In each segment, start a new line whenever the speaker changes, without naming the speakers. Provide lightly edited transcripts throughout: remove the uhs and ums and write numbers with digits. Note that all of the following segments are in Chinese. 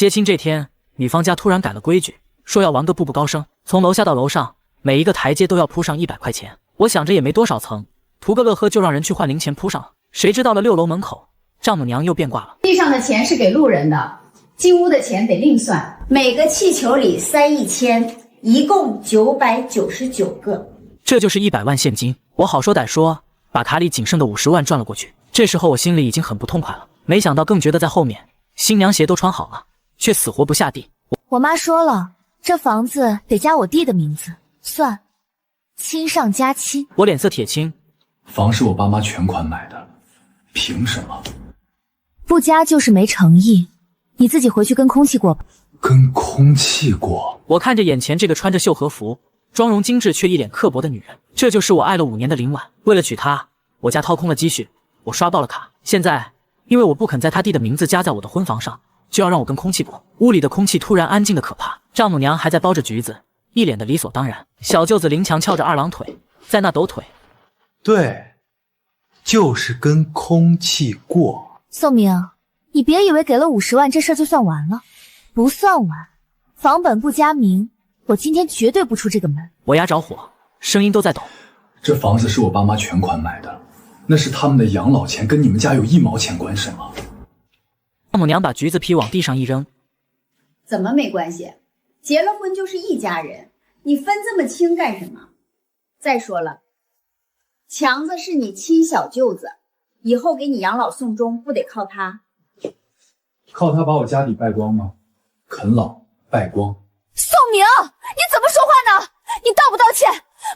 接亲这天，女方家突然改了规矩，说要玩个步步高升，从楼下到楼上，每一个台阶都要铺上100块钱。我想着也没多少层，图个乐呵就让人去换零钱铺上了。谁知到了6楼门口，丈母娘又变卦了。
地上的钱是给路人的，进屋的钱得另算。每个气球里塞1000，一共999个。
这就是100万现金。我好说歹说，把卡里仅剩的50万转了过去。这时候我心里已经很不痛快了，没想到更觉得在后面。新娘鞋都穿好了，却死活不下地。
我妈说了，这房子得加我弟的名字，算亲上加亲。
我脸色铁青，
房是我爸妈全款买的，凭什么？
不加就是没诚意，你自己回去跟空气过吧。
跟空气过？
我看着眼前这个穿着秀禾服、妆容精致却一脸刻薄的女人，这就是我爱了5年的林婉。为了娶她，我家掏空了积蓄，我刷爆了卡。现在因为我不肯在他弟的名字加在我的婚房上，就要让我跟空气过。屋里的空气突然安静的可怕，丈母娘还在剥着橘子，一脸的理所当然。小舅子林强翘着2郎腿，在那抖腿。
对，就是跟空气过。
宋明，你别以为给了50万这事儿就算完了，不算完。房本不加名，我今天绝对不出这个门。
我牙着火，声音都在抖。
这房子是我爸妈全款买的，那是他们的养老钱，跟你们家有1毛钱关系吗？
丈母娘把橘子皮往地上一扔。
怎么没关系？结了婚就是一家人，你分这么清干什么？再说了，强子是你亲小舅子，以后给你养老送终不得靠他？
靠他把我家底败光吗？啃老败光。
宋明，你怎么说话呢？你道不道歉？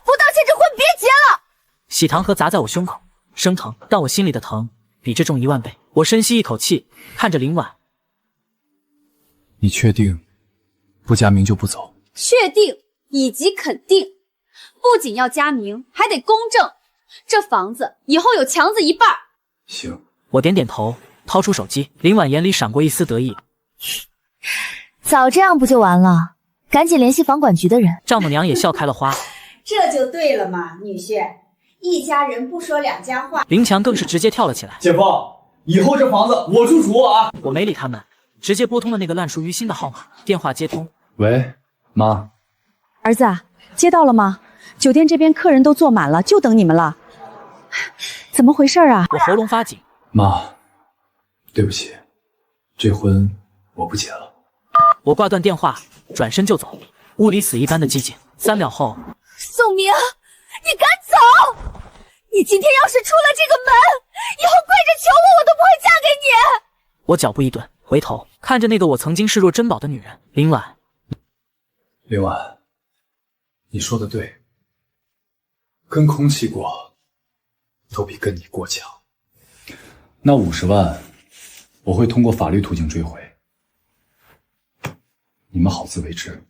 不道歉这婚别结了。
喜糖盒砸在我胸口，生疼，但我心里的疼比这重1万倍。我深吸一口气，看着林婉。
你确定不加名就不走？
确定以及肯定，不仅要加名，还得公证。这房子以后有强子一半。
行。
我点点头，掏出手机。林婉眼里闪过一丝得意。
早这样不就完了？赶紧联系房管局的人。
丈母娘也笑开了花。
这就对了嘛，女婿，一家人不说两家话。
林强更是直接跳了起来。
姐夫，以后这房子我做主啊！
我没理他们，直接拨通了那个烂熟于心的号码。电话接通。
喂，妈。
儿子，接到了吗？酒店这边客人都坐满了，就等你们了。怎么回事啊？
我喉咙发紧。
妈，对不起，这婚我不结了。
我挂断电话，转身就走。屋里死一般的寂静。3秒后，
宋明，你敢走？你今天要是出了这个门，以后跪着求我都不会嫁给你。
我脚步一顿，回头看着那个我曾经视若珍宝的女人林婉。
林婉，你说的对，跟空气过都比跟你过强。那50万我会通过法律途径追回，你们好自为之。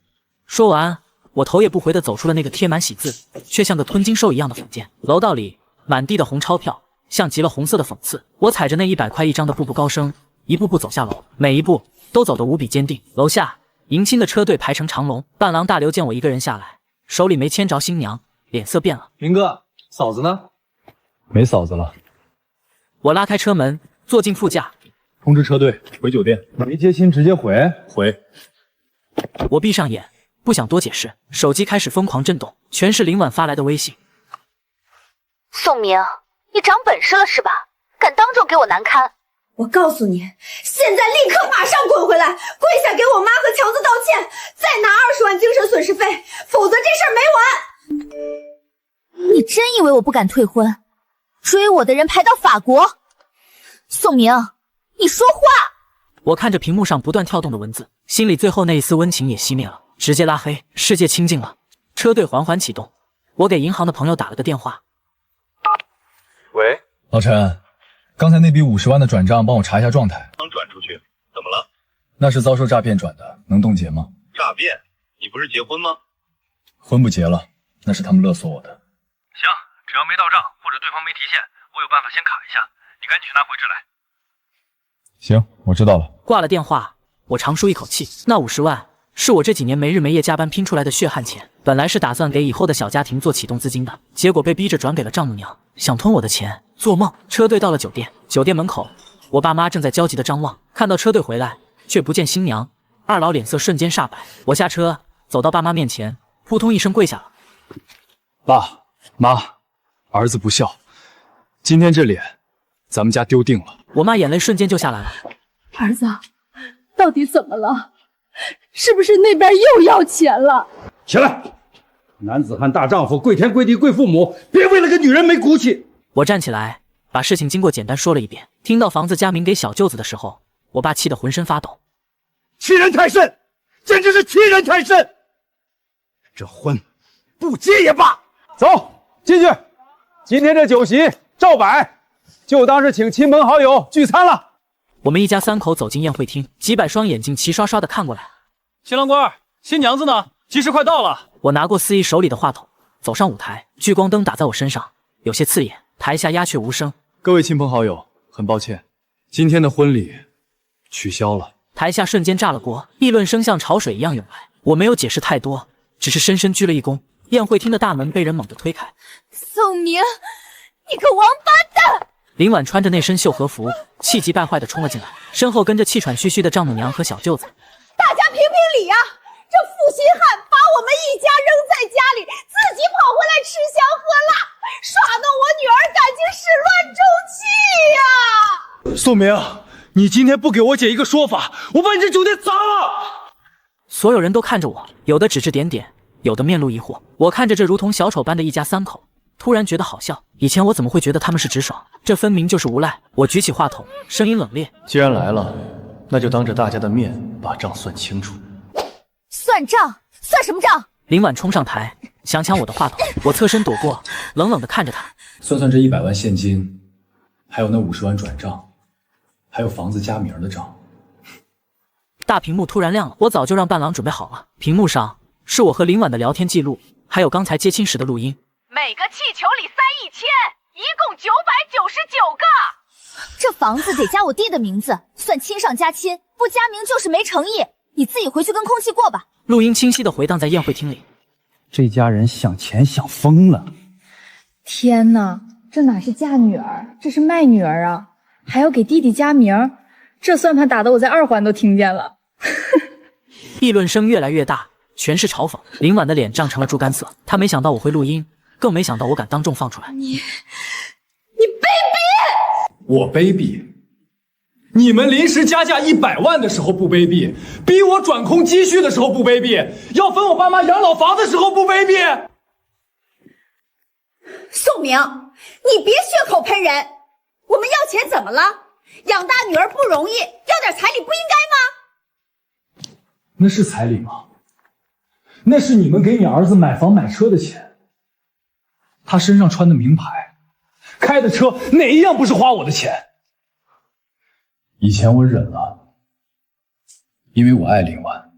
说完，我头也不回地走出了那个贴满喜字却像个吞金兽一样的粉店。楼道里满地的红钞票，像极了红色的讽刺。我踩着那100块一张的步步高升，一步步走下楼，每一步都走得无比坚定。楼下迎亲的车队排成长龙，伴郎大刘见我一个人下来，手里没牵着新娘，脸色变了。
林哥，嫂子呢？
没嫂子了。
我拉开车门，坐进副驾，
通知车队回酒店。没接亲直接回。
我闭上眼，不想多解释，手机开始疯狂震动，全是林婉发来的微信。
宋明，你长本事了是吧？敢当众给我难堪！
我告诉你，现在立刻马上滚回来，跪下给我妈和强子道歉，再拿20万精神损失费，否则这事儿没完。
你真以为我不敢退婚？追我的人排到法国。宋明，你说话！
我看着屏幕上不断跳动的文字，心里最后那一丝温情也熄灭了，直接拉黑，世界清静了。车队缓缓启动，我给银行的朋友打了个电话。
喂，
老陈，刚才那笔50万的转账帮我查一下状态。
刚转出去，怎么了？
那是遭受诈骗转的，能冻结吗？
诈骗？你不是结婚吗？
婚不结了，那是他们勒索我的。
行，只要没到账或者对方没提现，我有办法先卡一下，你赶紧去拿回执来。
行，我知道了。
挂了电话，我长舒一口气。那50万是我这几年没日没夜加班拼出来的血汗钱，本来是打算给以后的小家庭做启动资金的，结果被逼着转给了丈母娘，想吞我的钱，做梦。车队到了酒店，酒店门口，我爸妈正在焦急的张望，看到车队回来，却不见新娘，二老脸色瞬间煞白。我下车，走到爸妈面前，扑通一声跪下了。
爸妈，儿子不孝，今天这脸，咱们家丢定了。
我妈眼泪瞬间就下来了。
儿子，到底怎么了？是不是那边又要钱了？
起来！男子汉大丈夫，跪天跪地跪父母，别为了个女人没骨气。
我站起来，把事情经过简单说了一遍。听到房子加名给小舅子的时候，我爸气得浑身发抖。
欺人太甚，简直是欺人太甚！这婚不结也罢。走，进去。今天这酒席照摆，就当是请亲朋好友聚餐了。
我们一家三口走进宴会厅，几百双眼睛齐刷刷地看过来。
新郎官，新娘子呢？吉时快到了。
我拿过司仪手里的话筒，走上舞台，聚光灯打在我身上，有些刺眼。台下鸦雀无声。
各位亲朋好友，很抱歉，今天的婚礼取消了。
台下瞬间炸了锅，议论声像潮水一样涌来。我没有解释太多，只是深深鞠了一躬。宴会厅的大门被人猛地推开。
宋明，你个王八蛋！
林婉穿着那身绣和服，气急败坏地冲了进来，身后跟着气喘吁吁的丈母娘和小舅子。
大家评评理啊！这负心汉把我们一家扔在家里，自己跑回来吃香喝辣，耍弄我女儿感情始乱终弃呀！
宋明，你今天不给我姐一个说法，我把你这酒店砸了！
所有人都看着我，有的指指点点，有的面露疑惑。我看着这如同小丑般的一家三口，突然觉得好笑。以前我怎么会觉得他们是直爽？这分明就是无赖。我举起话筒，声音冷冽：
既然来了，那就当着大家的面把账算清楚。
算账？算什么账？
林婉冲上台，想抢我的话筒，我侧身躲过，冷冷地看着他。
算算这100万现金，还有那50万转账，还有房子加名的账。
大屏幕突然亮了，我早就让伴郎准备好了。屏幕上是我和林婉的聊天记录，还有刚才接亲时的录音。
每个气球里塞1000，一共999个。
这房子得加我弟的名字，算亲上加亲，不加名就是没诚意。你自己回去跟空气过吧。
录音清晰地回荡在宴会厅里。
这家人想钱想疯了。
天哪，这哪是嫁女儿，这是卖女儿啊！还要给弟弟加名，这算盘打得我在2环都听见了。
议论声越来越大，全是嘲讽。林婉的脸涨成了猪肝色，她没想到我会录音，更没想到我敢当众放出来。
你卑鄙！
我卑鄙？你们临时加价100万的时候不卑鄙，逼我转空积蓄的时候不卑鄙，要分我爸妈养老房的时候不卑鄙。
宋明，你别血口喷人！我们要钱怎么了？养大女儿不容易，要点彩礼不应该吗？
那是彩礼吗？那是你们给你儿子买房买车的钱。他身上穿的名牌，开的车，哪一样不是花我的钱？以前我忍了，因为我爱林婉。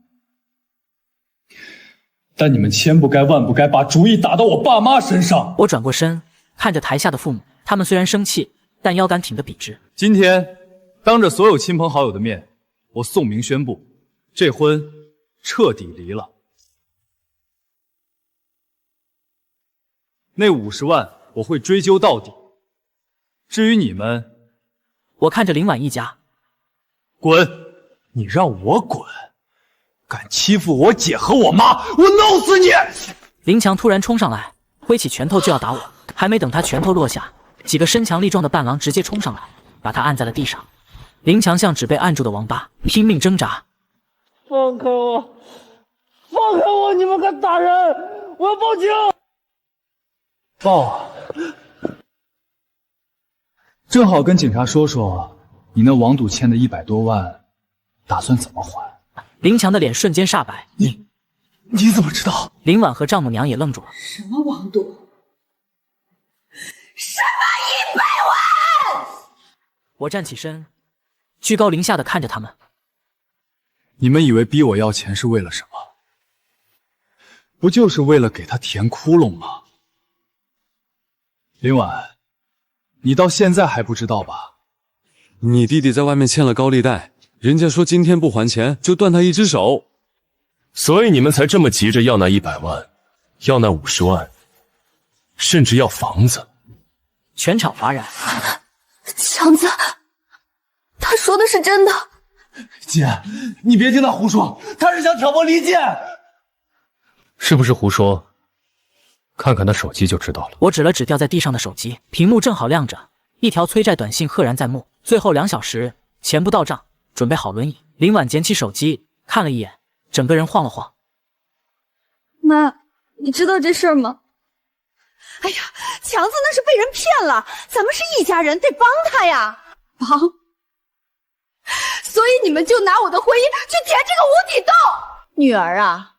但你们千不该万不该把主意打到我爸妈身上。
我转过身，看着台下的父母，他们虽然生气，但腰杆挺得笔直。
今天当着所有亲朋好友的面，我宋明宣布，这婚彻底离了。那50万我会追究到底。至于你们，
我看着林婉一家，
滚！你让我滚？敢欺负我姐和我妈，我弄死你！
林强突然冲上来，挥起拳头就要打我，还没等他拳头落下，几个身强力壮的伴郎直接冲上来，把他按在了地上。林强像只被按住的王八，拼命挣扎。
放开我！放开我！你们敢打人！我要报警！
报啊！正好跟警察说说，你那王赌欠的100多万，打算怎么还？
林强的脸瞬间煞白。
你怎么知道？
林婉和丈母娘也愣住了。
什么王赌？什么100万？
我站起身，居高临下的看着他们。
你们以为逼我要钱是为了什么？不就是为了给他填窟窿吗？林婉，你到现在还不知道吧？
你弟弟在外面欠了高利贷，人家说今天不还钱就断他一只手，
所以你们才这么急着要那100万，要那50万，甚至要房子。
全场哗然。
强子，他说的是真的，
姐，你别听他胡说，他是想挑拨离间。
是不是胡说？看看他手机就知道了。
我指了指掉在地上的手机，屏幕正好亮着，一条催债短信赫然在目。最后2小时，钱不到账，准备好轮椅。林婉捡起手机看了一眼，整个人晃了晃。
妈，你知道这事儿吗？
哎呀，强子那是被人骗了，咱们是一家人，得帮他呀。
帮？所以你们就拿我的婚姻去填这个无底洞？
女儿啊，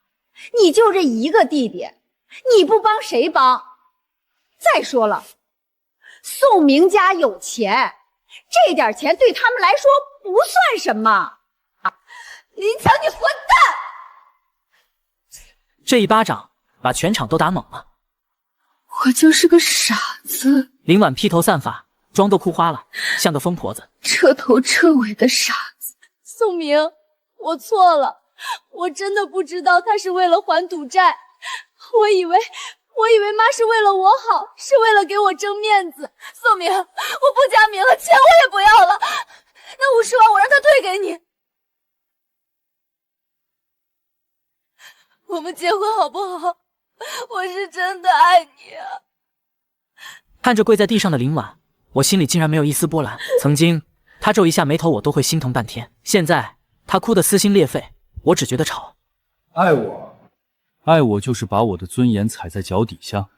你就这一个弟弟，你不帮谁帮？再说了，宋明家有钱，这点钱对他们来说不算什么。
林强，你混蛋！
这一巴掌把全场都打懵了。
我就是个傻子。
林婉披头散发，妆都哭花了，像个疯婆子，
彻头彻尾的傻子。宋明，我错了，我真的不知道他是为了还赌债，我以为妈是为了我好，是为了给我争面子。宋明，我不加名了，钱我也不要了，那50万我让他退给你。我们结婚好不好？我是真的爱你啊！
看着跪在地上的林婉，我心里竟然没有一丝波澜。曾经她皱一下眉头我都会心疼半天，现在她哭得撕心裂肺，我只觉得吵。
爱我就是把我的尊严踩在脚底下，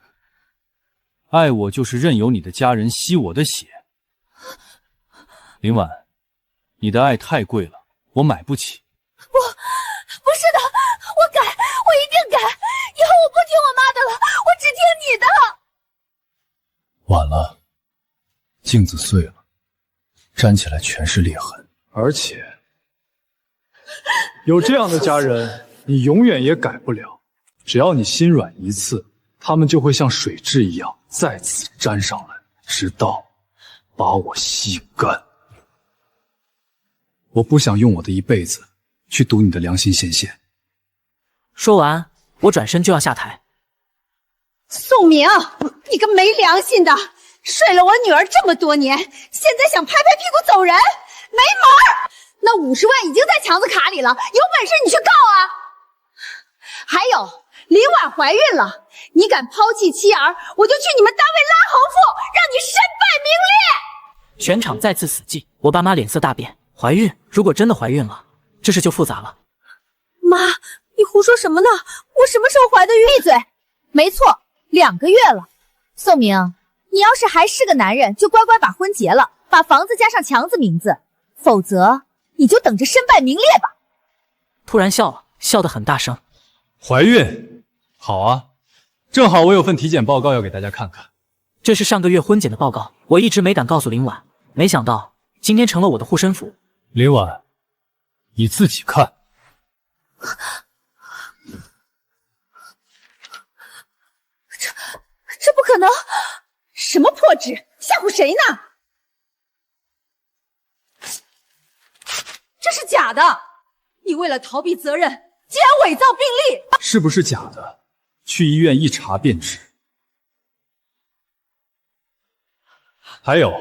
爱我就是任由你的家人吸我的血。林婉，你的爱太贵了，我买不起。
不是的，我改，我一定改，以后我不听我妈的了，我只听你的。
晚了，镜子碎了，粘起来全是裂痕。
而且有这样的家人，你永远也改不了。只要你心软一次，他们就会像水蛭一样再次粘上来，直到把我吸干。我不想用我的一辈子去赌你的良心显现。
说完，我转身就要下台。
宋明，你个没良心的，睡了我女儿这么多年，现在想拍拍屁股走人，没门儿！那50万已经在强子卡里了，有本事你去告啊！还有，林婉怀孕了，你敢抛弃妻儿，我就去你们单位拉横幅，让你身败名裂！
全场再次死寂，我爸妈脸色大变。怀孕？如果真的怀孕了，这事就复杂了。
妈，你胡说什么呢？我什么时候怀的孕？闭嘴！没错，2个月了。宋明，你要是还是个男人，就乖乖把婚结了，把房子加上强子名字，否则你就等着身败名裂吧。
突然笑了，笑得很大声。
怀孕？好啊，正好我有份体检报告要给大家看看。
这是上个月婚检的报告，我一直没敢告诉林婉，没想到今天成了我的护身符。
林婉，你自己看。
这不可能！什么破纸，吓唬谁呢？
这是假的！你为了逃避责任，竟然伪造病历！
是不是假的？去医院一查便知。还有，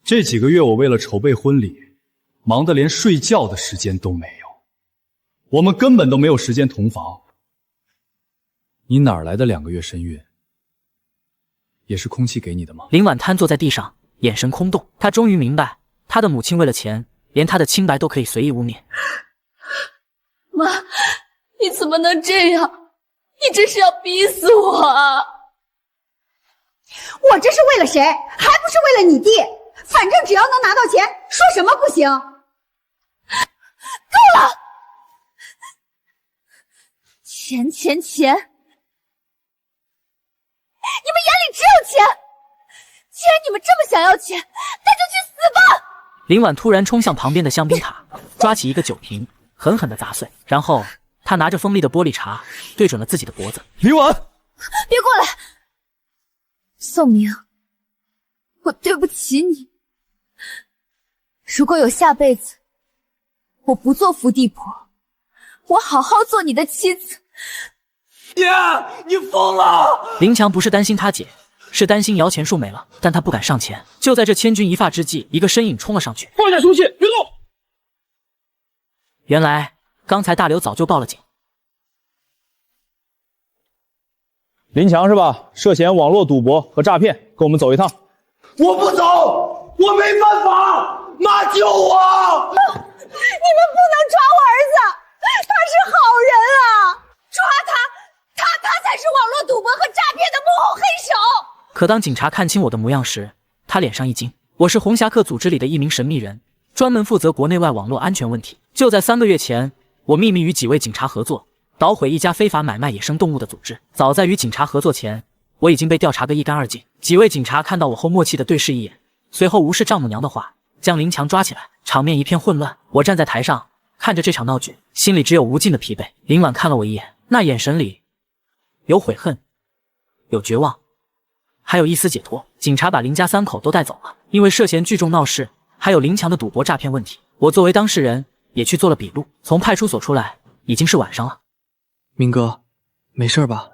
这几个月我为了筹备婚礼，忙得连睡觉的时间都没有。我们根本都没有时间同房。你哪儿来的2个月身孕？也是空气给你的吗？
林婉瘫坐在地上，眼神空洞。她终于明白，她的母亲为了钱，连她的清白都可以随意污蔑。
妈，你怎么能这样？你这是要逼死我啊！
我这是为了谁？还不是为了你弟？反正只要能拿到钱，说什么不行？
够了！钱钱钱！你们眼里只有钱！既然你们这么想要钱，那就去死吧！
林婉突然冲向旁边的香槟塔，抓起一个酒瓶，狠狠地砸碎，然后她拿着锋利的玻璃碴对准了自己的脖子。
林婉，
别过来！宋明，我对不起你。如果有下辈子，我不做伏地婆，我好好做你的妻子。
爹，你疯了！
林强不是担心他姐，是担心摇钱树没了，但他不敢上前。就在这千钧一发之际，一个身影冲了上去。
放下凶器，别动！
原来刚才大刘早就报了警。
林强是吧？涉嫌网络赌博和诈骗，跟我们走一趟。
我不走，我没犯法，妈救我！
你们不能抓我儿子，他是好人啊！抓他才是网络赌博和诈骗的幕后黑手。
可当警察看清我的模样时，他脸上一惊。我是红侠客组织里的一名神秘人，专门负责国内外网络安全问题。就在3个月前，我秘密与几位警察合作，捣毁一家非法买卖野生动物的组织。早在与警察合作前，我已经被调查个一干二净。几位警察看到我后默契地对视一眼，随后无视丈母娘的话，将林强抓起来，场面一片混乱。我站在台上看着这场闹剧，心里只有无尽的疲惫。林婉看了我一眼，那眼神里有悔恨，有绝望，还有一丝解脱。警察把林家3口都带走了，因为涉嫌聚众闹事，还有林强的赌博诈骗问题。我作为当事人也去做了笔录。从派出所出来已经是晚上了。
明哥，没事吧？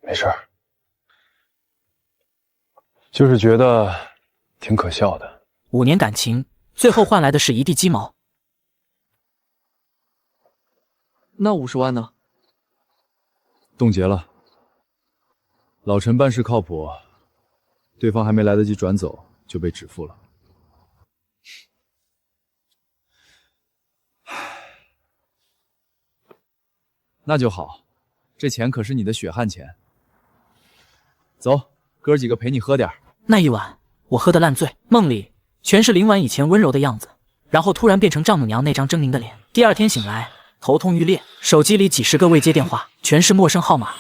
没事儿，就是觉得挺可笑的。
5年感情，最后换来的是一地鸡毛。
那50万呢？
冻结了。老陈办事靠谱，对方还没来得及转走就被止付了。那就好，这钱可是你的血汗钱。走，哥几个陪你喝点。
那一晚我喝得烂醉，梦里全是林婉以前温柔的样子，然后突然变成丈母娘那张狰狞的脸。第二天醒来，头痛欲裂，手机里几10个未接电话，全是陌生号码。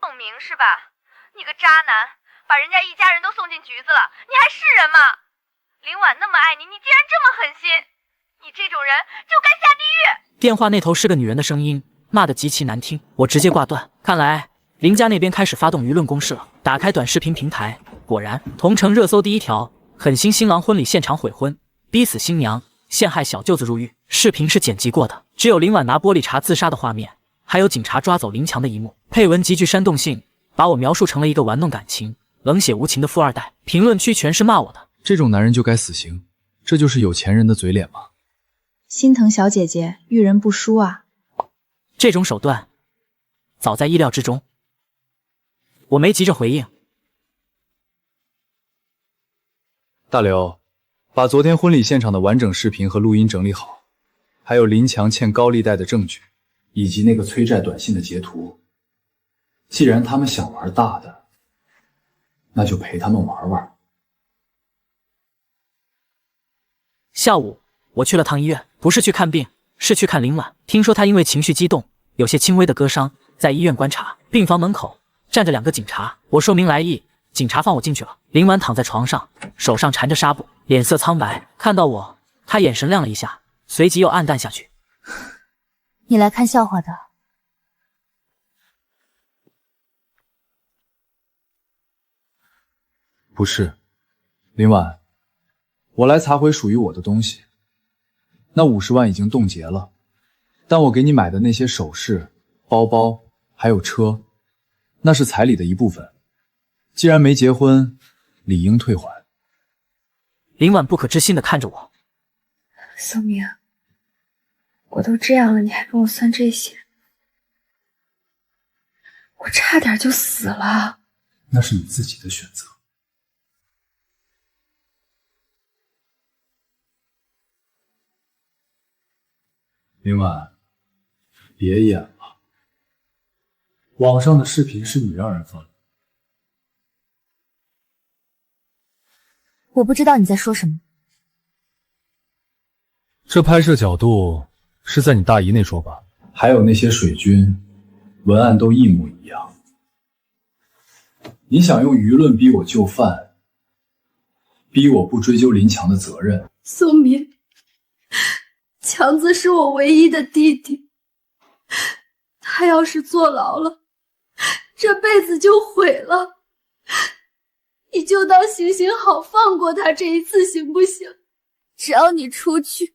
宋明是吧？你个渣男，把人家一家人都送进局子了，你还是人吗？林婉那么爱你，你竟然这么狠心，你这种人就该下地狱！
电话那头是个女人的声音，骂得极其难听，我直接挂断。看来林家那边开始发动舆论攻势了。打开短视频平台，果然同城热搜第1条：狠心新郎婚礼现场悔婚，逼死新娘，陷害小舅子入狱。视频是剪辑过的，只有林婉拿玻璃碴自杀的画面，还有警察抓走林强的一幕。配文极具煽动性，把我描述成了一个玩弄感情、冷血无情的富二代。评论区全是骂我的。
这种男人就该死刑，这就是有钱人的嘴脸吗？
心疼小姐姐，遇人不淑啊！
这种手段早在意料之中。我没急着回应。
大刘，把昨天婚礼现场的完整视频和录音整理好，还有林强欠高利贷的证据，以及那个催债短信的截图。既然他们想玩大的，那就陪他们玩玩。
下午我去了趟医院，不是去看病，是去看林婉。听说她因为情绪激动，有些轻微的割伤，在医院观察。病房门口站着2个警察，我说明来意，警察放我进去了。林婉躺在床上，手上缠着纱布，脸色苍白。看到我，她眼神亮了一下，随即又暗淡下去。
你来看笑话的？
不是，林婉，我来查回属于我的东西。那50万已经冻结了，但我给你买的那些首饰、包包还有车，那是彩礼的一部分。既然没结婚，理应退还。
林婉不可置信地看着我。
宋明，我都这样了，你还跟我算这些？我差点就死了。
那是你自己的选择。林婉，别演了，网上的视频是你让人放的。
我不知道你在说什么。
这拍摄角度是在你大姨那桌吧？还有那些水军，文案都一模一样。你想用舆论逼我就范，逼我不追究林强的责任。
宋明，强子是我唯一的弟弟，他要是坐牢了，这辈子就毁了。你就当行行好，放过他这一次行不行？只要你出去，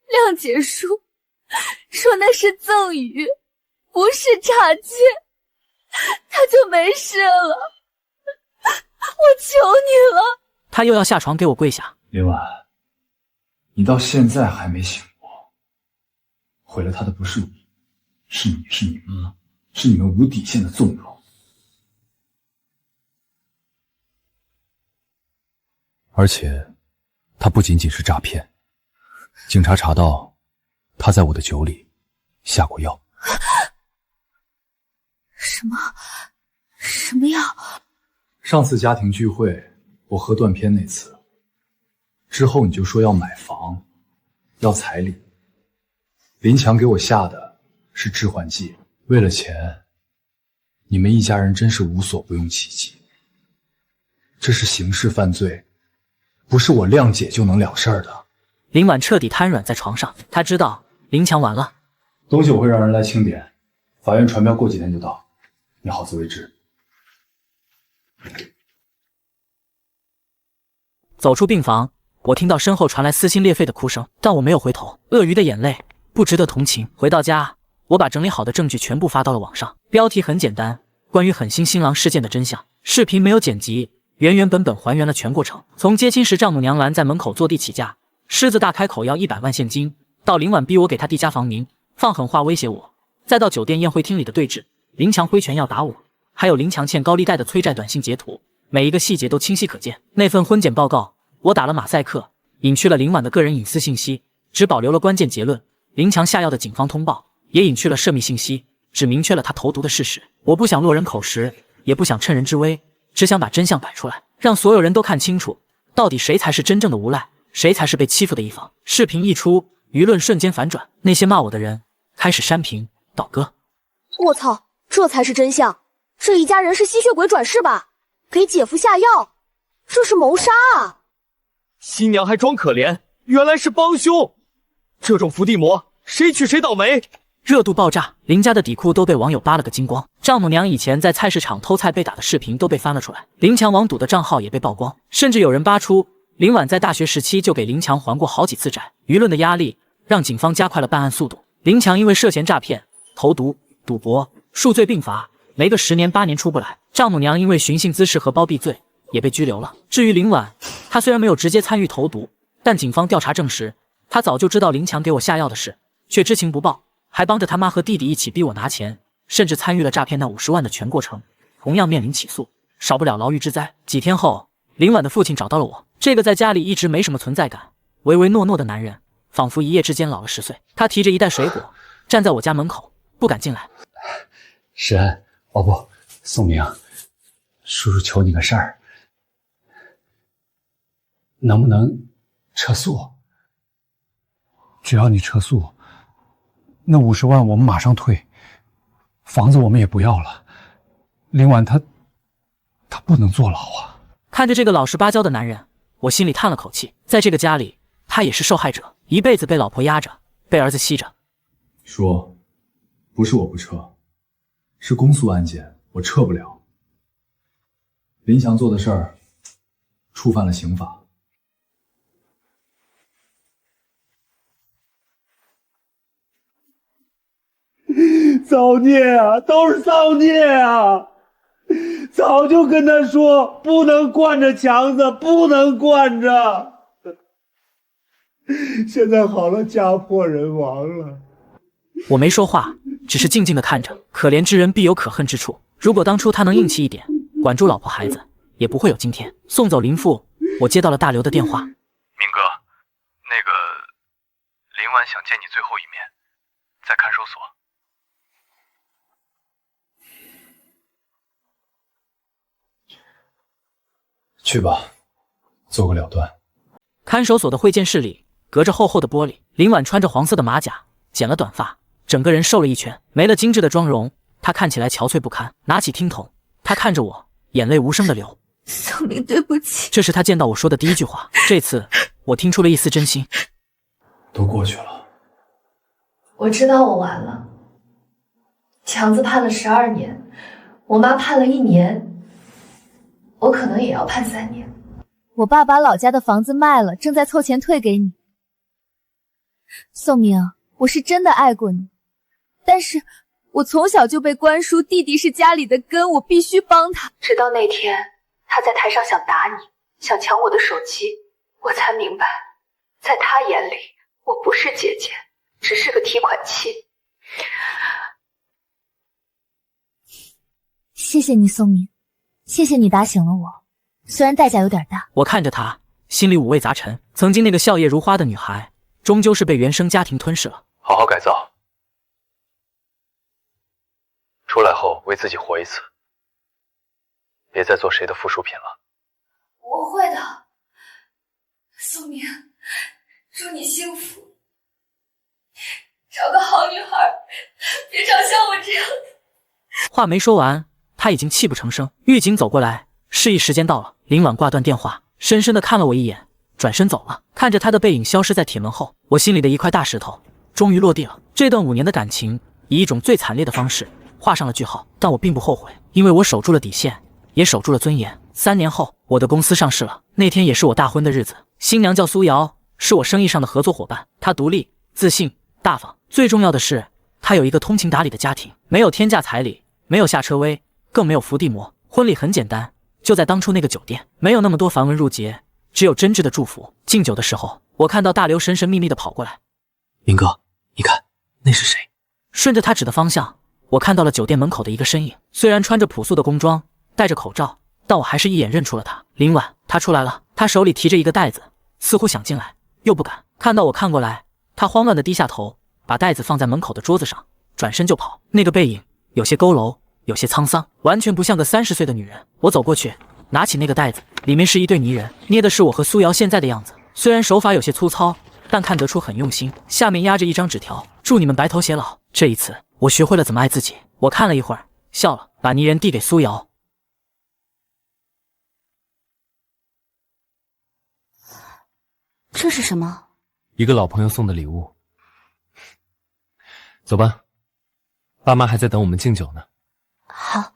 谅解书说那是赠与，不是诈骗，他就没事了。我求你了！
他又要下床给我跪下。
林婉，你到现在还没醒过，毁了他的不是我，是你，是你妈，是你们无底线的纵容。而且，他不仅仅是诈骗，警察查到他在我的酒里下过药。
什么药？
上次家庭聚会我喝断片那次，之后你就说要买房，要彩礼。林强给我下的是致幻剂，为了钱，你们一家人真是无所不用其极。这是刑事犯罪，不是我谅解就能了事儿的。
林婉彻底瘫软在床上，他知道林强完了。
东西我会让人来清点，法院传票过几天就到，你好自为之。
走出病房，我听到身后传来撕心裂肺的哭声，但我没有回头。鳄鱼的眼泪不值得同情。回到家，我把整理好的证据全部发到了网上，标题很简单，关于狠心新郎事件的真相。视频没有剪辑，原原本本还原了全过程，从接亲时丈母娘拦在门口坐地起价，狮子大开口要100万现金，到林婉逼我给他弟家房名，放狠话威胁我，再到酒店宴会厅里的对峙，林强挥拳要打我，还有林强欠高利贷的催债短信截图，每一个细节都清晰可见。那份婚检报告我打了马赛克，隐去了林婉的个人隐私信息，只保留了关键结论。林强下药的警方通报也隐去了涉密信息，只明确了他投毒的事实。我不想落人口实，也不想趁人之危，只想把真相摆出来，让所有人都看清楚，到底谁才是真正的无赖，谁才是被欺负的一方。视频一出，舆论瞬间反转，那些骂我的人开始删屏倒戈。
我操，这才是真相！这一家人是吸血鬼转世吧？给姐夫下药，这是谋杀啊！
新娘还装可怜，原来是帮凶！这种伏地魔，谁娶谁倒霉！
热度爆炸，林家的底裤都被网友扒了个精光，丈母娘以前在菜市场偷菜被打的视频都被翻了出来，林强网赌的账号也被曝光，甚至有人扒出林婉在大学时期就给林强还过好几次债。舆论的压力让警方加快了办案速度。林强因为涉嫌诈骗、投毒、赌博，数罪并罚，没个10年8年出不来。丈母娘因为寻衅滋事和包庇罪也被拘留了。至于林婉，她虽然没有直接参与投毒，但警方调查证实，她早就知道林强给我下药的事，却知情不报，还帮着他妈和弟弟一起逼我拿钱，甚至参与了诈骗那50万的全过程，同样面临起诉，少不了牢狱之灾。几天后，林婉的父亲找到了我，这个在家里一直没什么存在感、唯唯诺诺的男人，仿佛一夜之间老了10岁。他提着一袋水果，站在我家门口，不敢进来。
石安，哦不，宋明，叔叔求你个事儿，能不能撤诉？只要你撤诉，那50万我们马上退，房子我们也不要了。林婉他不能坐牢啊！
看着这个老实巴交的男人，我心里叹了口气。在这个家里，他也是受害者，一辈子被老婆压着，被儿子吸着。
叔，不是我不撤，是公诉案件，我撤不了。林强做的事儿触犯了刑法。
造孽啊，都是造孽啊！早就跟他说不能惯着强子，不能惯着。现在好了，家破人亡了。
我没说话，只是静静的看着。可怜之人必有可恨之处，如果当初他能硬气一点，管住老婆孩子，也不会有今天。送走林父，我接到了大刘的电话。
明哥，那个林婉想见你最后一面，在看守所。
去吧，做个了断。
看守所的会见室里，隔着厚厚的玻璃，林婉穿着黄色的马甲，剪了短发，整个人瘦了一圈，没了精致的妆容，她看起来憔悴不堪。拿起听筒，她看着我，眼泪无声的流。
宋明，对不起。
这是她见到我说的第一句话。这次我听出了一丝真心。
都过去了。
我知道我完了。强子判了12年，我妈判了1年。我可能也要判3年。
我爸把老家的房子卖了，正在凑钱退给你。宋明，我是真的爱过你，但是我从小就被灌输弟弟是家里的根，我必须帮他。直到那天，
他在台上想打你，想抢我的手机，我才明白，在他眼里，我不是姐姐，只是个提款器。
谢谢你，宋明，谢谢你打醒了我，虽然代价有点大。
我看着她，心里五味杂陈。曾经那个笑靥如花的女孩，终究是被原生家庭吞噬了。
好好改造，出来后为自己活一次，别再做谁的附属品了。
我会的，宋明，祝你幸福，找个好女孩，别找像我这样的。
话没说完，他已经泣不成声。狱警走过来，示意时间到了。林婉挂断电话，深深地看了我一眼，转身走了。看着他的背影消失在铁门后，我心里的一块大石头终于落地了。这段5年的感情，以一种最惨烈的方式画上了句号，但我并不后悔，因为我守住了底线，也守住了尊严。3年后，我的公司上市了，那天也是我大婚的日子。新娘叫苏瑶，是我生意上的合作伙伴。她独立、自信、大方，最重要的是，她有一个通情达理的家庭，没有天价彩礼，没有下车威，更没有伏地魔。婚礼很简单，就在当初那个酒店，没有那么多繁文缛节，只有真挚的祝福。敬酒的时候，我看到大刘神神秘秘地跑过来。
明哥，你看那是谁？
顺着他指的方向，我看到了酒店门口的一个身影。虽然穿着朴素的工装，戴着口罩，但我还是一眼认出了他。林婉，他出来了。他手里提着一个袋子，似乎想进来，又不敢。看到我看过来，他慌乱地低下头，把袋子放在门口的桌子上，转身就跑。那个背影有些佝偻，有些沧桑，完全不像个30岁的女人。我走过去，拿起那个袋子，里面是一对泥人，捏的是我和苏瑶现在的样子。虽然手法有些粗糙，但看得出很用心。下面压着一张纸条，祝你们白头偕老。这一次，我学会了怎么爱自己。我看了一会儿，笑了，把泥人递给苏瑶。
这是什么？
一个老朋友送的礼物。走吧，爸妈还在等我们敬酒呢。
好。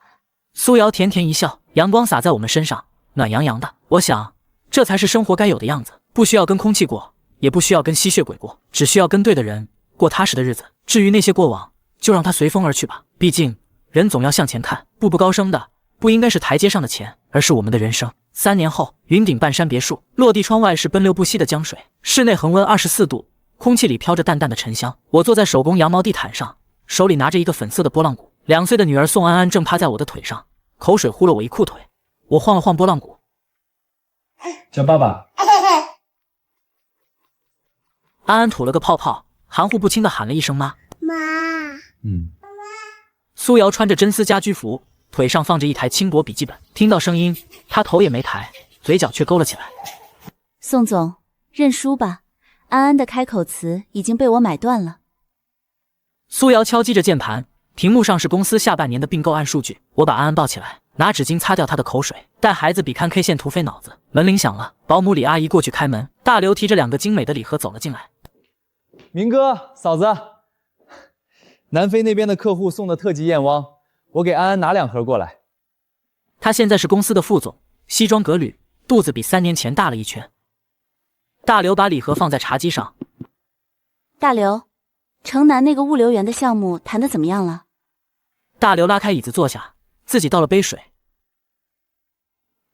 苏瑶甜甜一笑，阳光洒在我们身上，暖洋洋的。我想，这才是生活该有的样子，不需要跟空气过，也不需要跟吸血鬼过，只需要跟对的人过踏实的日子。至于那些过往，就让它随风而去吧。毕竟，人总要向前看，步步高升的不应该是台阶上的钱，而是我们的人生。3年后，云顶半山别墅，落地窗外是奔流不息的江水，室内恒温24度，空气里飘着淡淡的沉香。我坐在手工羊毛地毯上，手里拿着一个粉色的拨浪鼓。2岁的女儿宋安安正趴在我的腿上，口水糊了我一裤腿。我晃了晃拨浪鼓，
叫爸爸。
安安吐了个泡泡，含糊不清地喊了一声妈。
妈。
苏瑶穿着真丝家居服，腿上放着一台轻薄笔记本。听到声音，她头也没抬，嘴角却勾了起来。
宋总，认输吧，安安的开口词已经被我买断了。
苏瑶敲击着键盘，屏幕上是公司下半年的并购案数据。我把安安抱起来，拿纸巾擦掉她的口水。带孩子比看 K 线图费脑子。门铃响了，保姆李阿姨过去开门。大刘提着2个精美的礼盒走了进来。
明哥，嫂子，南非那边的客户送的特级燕窝，我给安安拿2盒过来。
他现在是公司的副总，西装革履，肚子比3年前大了一圈。大刘把礼盒放在茶几上。
大刘，城南那个物流园的项目谈得怎么样了？
大刘拉开椅子坐下，自己倒了杯水。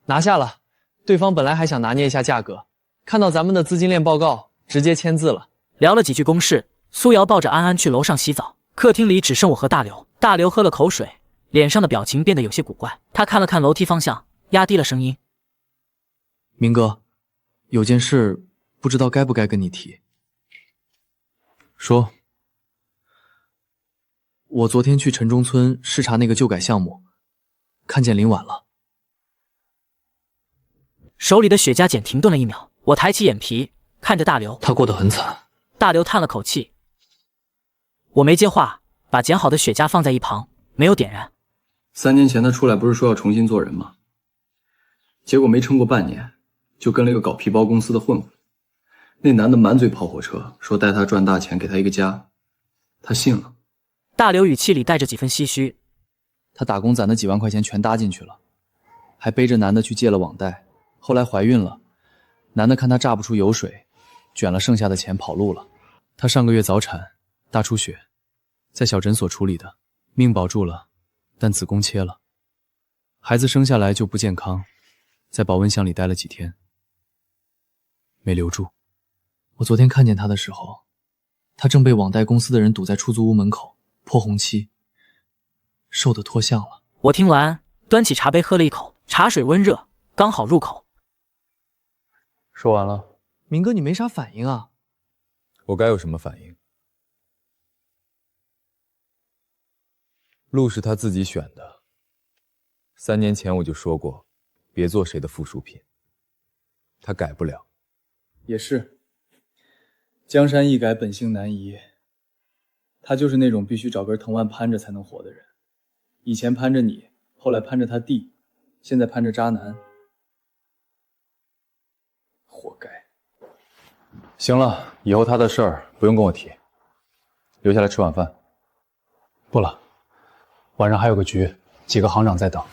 拿下了，对方本来还想拿捏一下价格，看到咱们的资金链报告，直接签字了。
聊了几句公事，苏瑶抱着安安去楼上洗澡。客厅里只剩我和大刘。大刘喝了口水，脸上的表情变得有些古怪。他看了看楼梯方向，压低了声音：
明哥，有件事不知道该不该跟你提。
说。
我昨天去城中村视察那个旧改项目，看见林婉了。
手里的雪茄剪停顿了1秒，我抬起眼皮看着大刘。
他过得很惨。
大刘叹了口气。我没接话，把剪好的雪茄放在一旁，没有点燃。
3年前他出来不是说要重新做人吗？结果没撑过半年，就跟了一个搞皮包公司的混混。那男的满嘴跑火车，说带他赚大钱，给他一个家，他信了。
大刘语气里带着几分唏嘘。
他打工攒的几万块钱全搭进去了，还背着男的去借了网贷，后来怀孕了，男的看他榨不出油水，卷了剩下的钱跑路了。他上个月早产，大出血，在小诊所处理的，命保住了，但子宫切了，孩子生下来就不健康，在保温箱里待了几天，没留住。我昨天看见他的时候，他正被网贷公司的人堵在出租屋门口，泼红漆，瘦得脱相了。
我听完，端起茶杯喝了一口，茶水温热，刚好入口。
说完了。
明哥，你没啥反应啊？
我该有什么反应？路是他自己选的。3年前我就说过，别做谁的附属品。他改不了。
也是，江山易改，本性难移。他就是那种必须找根藤蔓攀着才能活的人。以前攀着你，后来攀着他弟，现在攀着渣男，活该。
行了，以后他的事儿不用跟我提，留下来吃晚饭。
不了，晚上还有个局，几个行长在等，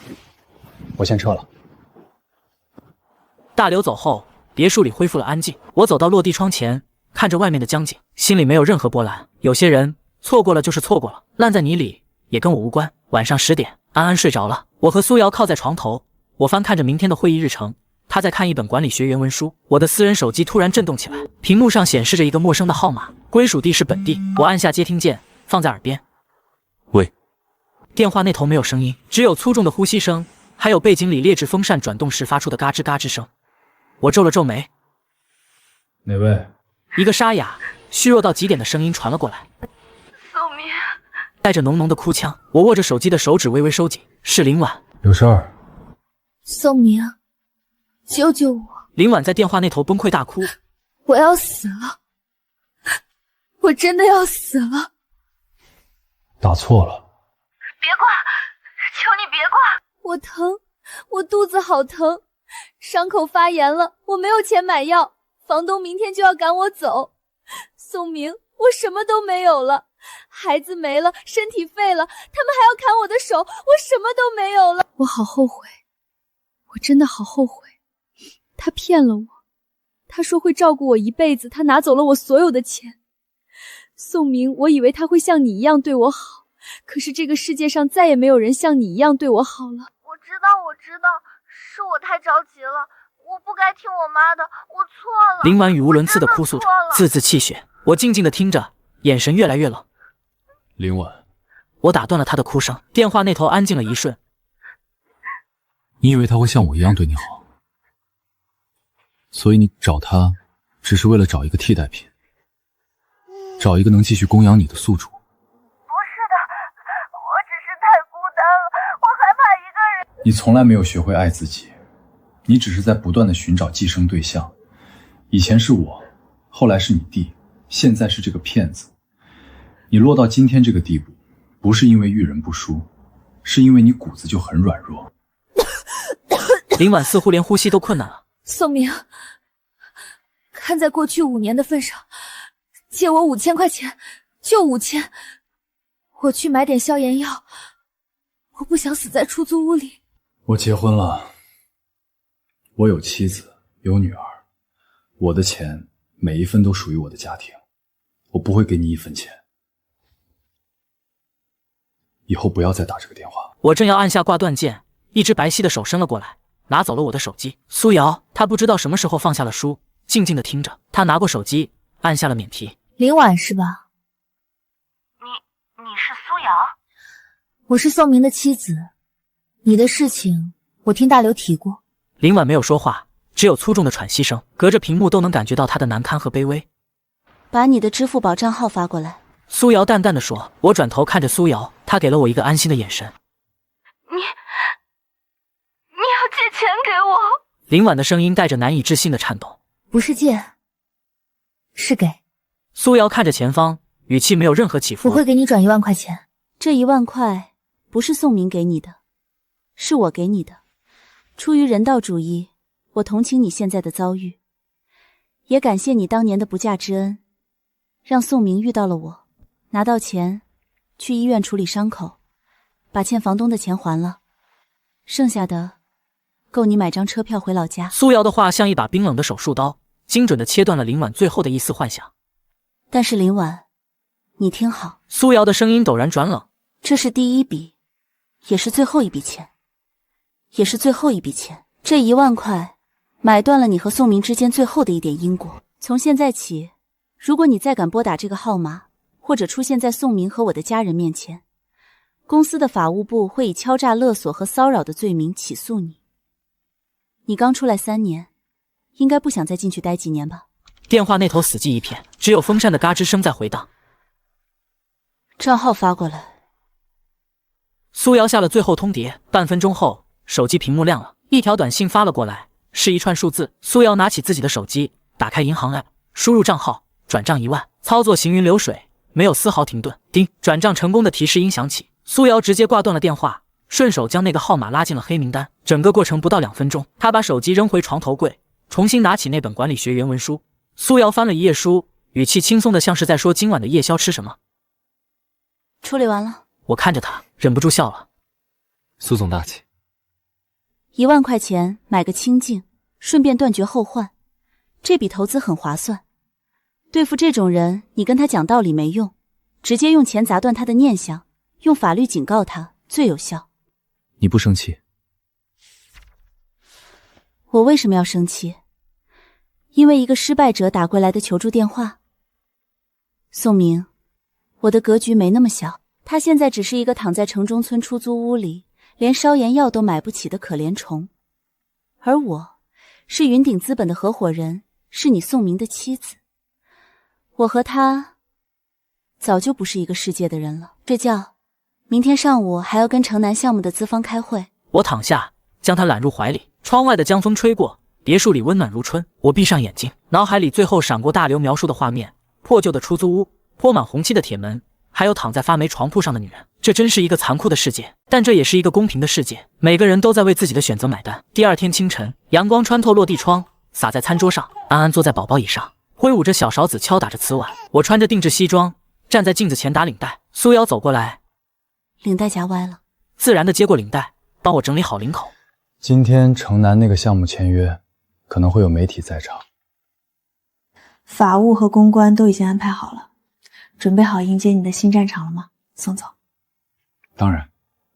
我先撤了。
大刘走后，别墅里恢复了安静。我走到落地窗前，看着外面的江景，心里没有任何波澜。有些人错过了就是错过了，烂在泥里也跟我无关。晚上10点，安安睡着了，我和苏瑶靠在床头，我翻看着明天的会议日程。他在看一本管理学原文书，我的私人手机突然震动起来，屏幕上显示着一个陌生的号码，归属地是本地。我按下接听键，放在耳边。
喂。
电话那头没有声音，只有粗重的呼吸声，还有背景里劣质风扇转动时发出的嘎吱嘎吱声。我皱了皱眉。
哪位？
一个沙哑、虚弱到极点的声音传了过来，
宋明，
带着浓浓的哭腔。我握着手机的手指微微收紧，是林婉。
有事儿？
宋明，救救我！
林婉在电话那头崩溃大哭，
我要死了，我真的要死了！
打错了，
别挂，求你别挂！
我疼，我肚子好疼，伤口发炎了，我没有钱买药，房东明天就要赶我走。宋明，我什么都没有了，孩子没了，身体废了，他们还要砍我的手，我什么都没有了。我好后悔，我真的好后悔。他骗了我，他说会照顾我一辈子，他拿走了我所有的钱。宋明，我以为他会像你一样对我好，可是这个世界上再也没有人像你一样对我好了。
我知道，是我太着急了，我不该听我妈的，我错了。
林婉语无伦次地哭诉着，字字泣血。我静静地听着，眼神越来越冷。
林婉，
我打断了她的哭声。电话那头安静了一瞬。
你以为他会像我一样对你好，所以你找他只是为了找一个替代品，找一个能继续供养你的宿主。
不是的，我只是太孤单了，我害怕一个人。
你从来没有学会爱自己，你只是在不断的寻找寄生对象。以前是我，后来是你弟，现在是这个骗子。你落到今天这个地步，不是因为遇人不淑，是因为你骨子就很软弱。
林婉似乎连呼吸都困难了。
宋明，看在过去5年的份上，借我5000块钱，就5000，我去买点消炎药，我不想死在出租屋里。
我结婚了，我有妻子，有女儿，我的钱每一分都属于我的家庭，我不会给你1分钱。以后不要再打这个电话。
我正要按下挂断键，一只白皙的手伸了过来，拿走了我的手机。苏瑶，她不知道什么时候放下了书，静静地听着。她拿过手机，按下了免提。
林婉是吧？
你是苏瑶？
我是宋明的妻子，你的事情我听大刘提过。
林婉没有说话，只有粗重的喘息声，隔着屏幕都能感觉到她的难堪和卑微。
把你的支付宝账号发过来。
苏瑶淡淡地说。我转头看着苏瑶，她给了我一个安心的眼神。
你要借钱给我？
林婉的声音带着难以置信的颤抖。
不是借，是给。
苏瑶看着前方，语气没有任何起伏。
我会给你转1万块钱。
这1万块不是宋明给你的，是我给你的。出于人道主义，我同情你现在的遭遇，也感谢你当年的不嫁之恩，让宋明遇到了我。拿到钱，去医院处理伤口，把欠房东的钱还了，剩下的够你买张车票回老家。
苏瑶的话像一把冰冷的手术刀，精准地切断了林婉最后的一丝幻想。
但是林婉，你听好。
苏瑶的声音陡然转冷。
这是第一笔，也是最后一笔钱，也是最后一笔钱。这1万块买断了你和宋明之间最后的一点因果。从现在起，如果你再敢拨打这个号码，或者出现在宋明和我的家人面前，公司的法务部会以敲诈勒索和骚扰的罪名起诉你。你刚出来3年，应该不想再进去待几年吧？
电话那头死寂一片，只有风扇的嘎吱声在回荡。
账号发过来。
苏瑶下了最后通牒，半分钟后，手机屏幕亮了，一条短信发了过来，是一串数字。苏瑶拿起自己的手机，打开银行 app， 输入账号，转账1万，操作行云流水，没有丝毫停顿。叮，转账成功的提示音响起，苏瑶直接挂断了电话，顺手将那个号码拉进了黑名单。整个过程不到2分钟，他把手机扔回床头柜，重新拿起那本管理学原文书。苏瑶翻了一页书，语气轻松的像是在说今晚的夜宵吃什么。
处理完了。
我看着他，忍不住笑了。
苏总大气。
1万块钱买个清静，顺便断绝后患，这笔投资很划算。对付这种人，你跟他讲道理没用，直接用钱砸断他的念想，用法律警告他最有效。
你不生气？
我为什么要生气？因为一个失败者打过来的求助电话。宋明，我的格局没那么小，他现在只是一个躺在城中村出租屋里，连烧盐药都买不起的可怜虫，而我是云顶资本的合伙人，是你宋明的妻子。我和他早就不是一个世界的人了。睡觉，明天上午还要跟城南项目的资方开会。
我躺下，将他揽入怀里，窗外的江风吹过，别墅里温暖如春。我闭上眼睛，脑海里最后闪过大刘描述的画面：破旧的出租屋，泼满红漆的铁门，还有躺在发霉床铺上的女人。这真是一个残酷的世界，但这也是一个公平的世界，每个人都在为自己的选择买单。第二天清晨，阳光穿透落地窗，洒在餐桌上。安安坐在宝宝椅上，挥舞着小勺子敲打着瓷碗。我穿着定制西装，站在镜子前打领带。苏瑶走过来，
领带夹歪了，
自然地接过领带，帮我整理好领口。
今天城南那个项目签约，可能会有媒体在场。
法务和公关都已经安排好了，准备好迎接你的新战场了吗，宋总？
当然。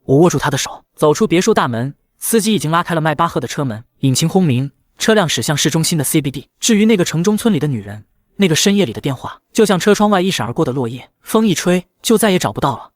我握住他的手，走出别墅大门。司机已经拉开了迈巴赫的车门，引擎轰鸣，车辆驶向市中心的 CBD。至于那个城中村里的女人，那个深夜里的电话，就像车窗外一闪而过的落叶，风一吹就再也找不到了。